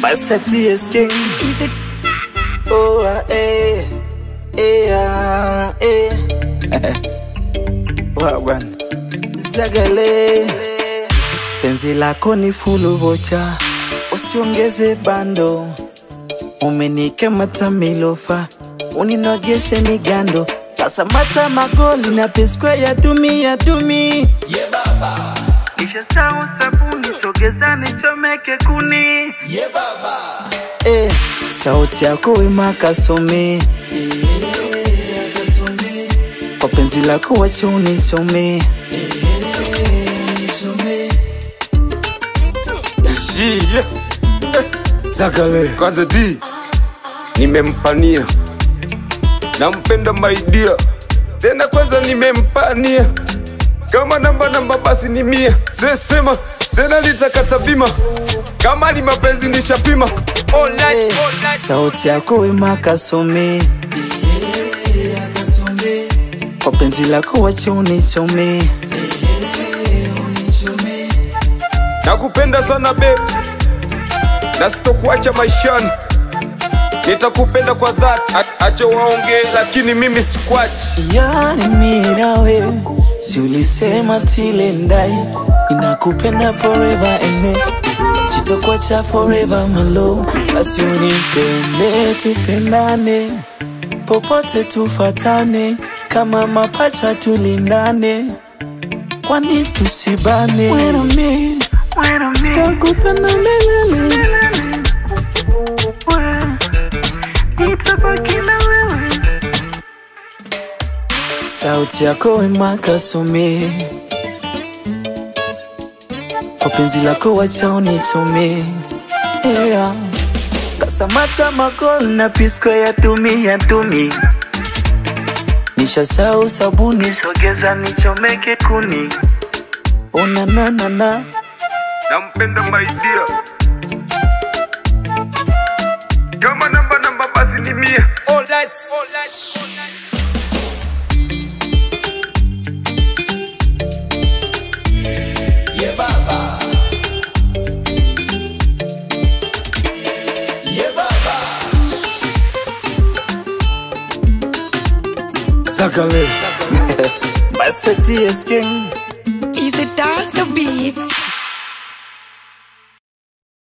Basa TSK. Oh, Wawan Zagale. Penzi lako ni fulu vocha, usiongeze bando. Umenikamata milofa, uninogeshe migando. Kasa mata magoli na peskwe ya dumi. Yeah baba. Kisha sawa sabuni sogezane chomeke kuni. Yeah baba. Sauti yako wema kasome. Kwa penzi lako wacha unisome. Zagale Kwanza D nimempania, nampenda my dear. Tena kwanza nimempania, kama namba basi ni 100. Sema tena litakata bima, kama ni mapenzi nishapima. All night. Sauti yako wema kasome. Kwa penzi lako wacha unisome. Nakupenda sana babe, na sitokuacha maishani. Nitakupenda kwa dhati, acha waongee lakini mimi sikwachi. Yani mimi nawe, si ulisema tile ndai. Ninakupenda forever and sitokuacha forever my love. Basi unipende tupendane, popote tufatane. Kama mapacha tulindane, kwani tusibane. When I'm me, nakupenda milele. Nitabaki na wewe. Sauti yako wema kasome. Kwa penzi lako wacha unisome. Kasa mata magoli na piskwe ya dumi. Nisha sawa sabuni sogeza nichomeke kuni. Ona na. Nampenda my dear, kama namba basi ni 100. All night. Yeah baba. Yeah baba. Zagale Basa TSK. Is it dance the beat?